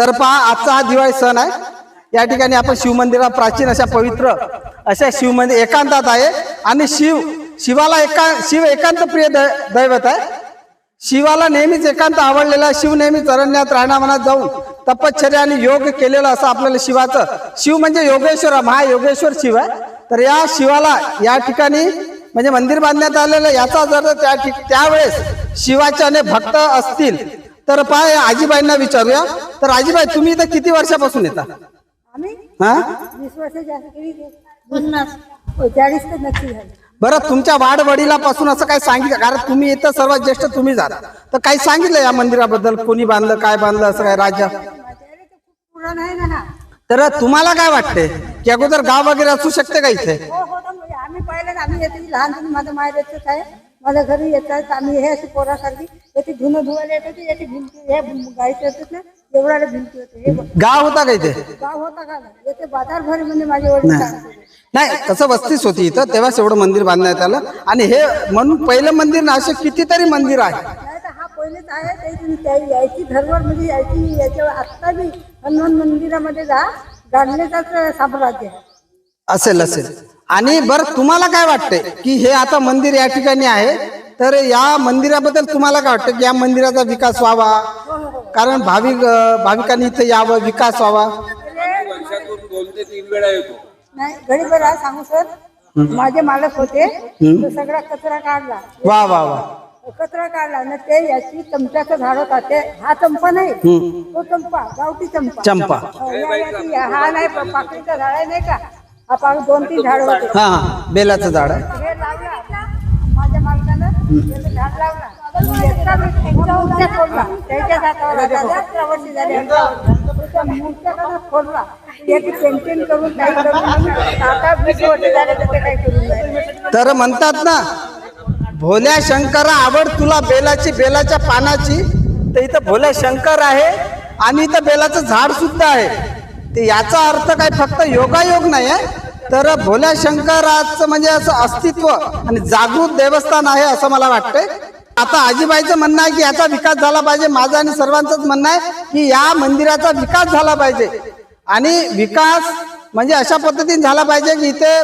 तर पहा, आजचा हा दिवाळी सण आहे. या ठिकाणी आपण शिवमंदिरात प्राचीन अशा पवित्र अशा शिवमंदिर एकांतात आहे आणि शिवाला शिव एकांत प्रिय दैवत आहे. शिवाला नेहमीच एकांत आवडलेला, शिव नेहमीच अरण्यात राहण्यामनात जाऊन तपश्चर्या आणि योग केलेलं असं आपल्याला शिवाचं, शिव म्हणजे योगेश्वर, महायोगेश्वर शिव आहे. तर या शिवाला या ठिकाणी म्हणजे मंदिर बांधण्यात आलेलं, याचा जर त्यावेळेस शिवाचे अनेक भक्त असतील तर पाय आजीबाईंना विचारूया. तर आजीबाई, तुम्ही इथं किती वर्षापासून येता? आम्ही हा 20 वर्ष जास्त केली, 40 तर नक्की झाली. बरं, तुमच्या वाडवडिलापासून असं काय सांगितलं? कारण तुम्ही इथं सर्वात ज्येष्ठ तुम्ही झाला, तर काही सांगितलं या मंदिराबद्दल? कोणी बांधलं, काय बांधलं, असं काय राजा? पुराण आहे ना हा. तर तुम्हाला काय वाटते की अगोदर गाव वगैरे असू शकते का इथे? हो हो, आम्ही पाहिलं, आम्ही येते लहानपणी, माझं माहेर येतच आहे, माझ्या घरी येतात. आम्ही हे अशी पोरासारखी येते, धुणं धुवायला येत होती, याची भिंती, हे गायचे येतात ना, एवढ्या भिंती होते. हे गाव होता का इथे? गाव होता का? येते बाजार भरी म्हणजे माझे वडील सांगते. नाही, तसं वस्तीच होती इथं, तेव्हाच एवढं मंदिर बांधण्यात आलं. आणि हे म्हणून पहिलं मंदिर ना, असे कितीतरी मंदिर आहे. नाही तर हा पहिलेच आहे. यायची धर्मवर म्हणजे यायची, याच्या आत्ता बी हनुमान मंदिरामध्ये जा, गाडलेचाच साम्राज्य आहे. असेल. आणि बरं, तुम्हाला काय वाटतंय की हे आता मंदिर या ठिकाणी आहे, तर या मंदिराबद्दल तुम्हाला काय वाटतं की या मंदिराचा विकास व्हावा? कारण भाविकांनी इथे यावं, विकास व्हावा. वर्षातून 2 ते 3 वेळा येतो. नाही, गडीभर सांगू सर, माझे मालक होते, तो सगळा कचरा काढला. वा वा वा. कचरा काढला ना, ते याची चंपाचं झाड होता, ते हा चंपा नाही, तो चंपा, गावठी चंपा. हा नाही, पाकळीचं झाड आहे नाही का, हा 2-3 झाड होते. हा, बेलाचं झाड आहे. हे लावला माझ्या मालकानं, त्याचं झाड लावला, मूर्त्या फोडला, त्याच्या हातावर 11 वर्ष झाली, त्या मूर्त्या फोडला, त्याची पेंटिंग करून काही करून आता 20 वर्ष झाले तर ते काही करून नाही. तर म्हणतात ना, भोल्या शंकरा आवड तुला बेलाच्या पानाची, तर इथं भोल्या शंकर आहे आणि इथं बेलाचं झाड सुद्धा आहे. ते याचा अर्थ काय फक्त योगायोग नाही आहे, तर भोल्या शंकराचं म्हणजे असं अस्तित्व आणि जागृत देवस्थान आहे असं मला वाटतंय. आता आजीबाईचं म्हणणं आहे की याचा विकास झाला पाहिजे, माझं आणि सर्वांचंच म्हणणं आहे की या मंदिराचा विकास झाला पाहिजे. आणि विकास म्हणजे अशा पद्धतीने झाला पाहिजे की इथे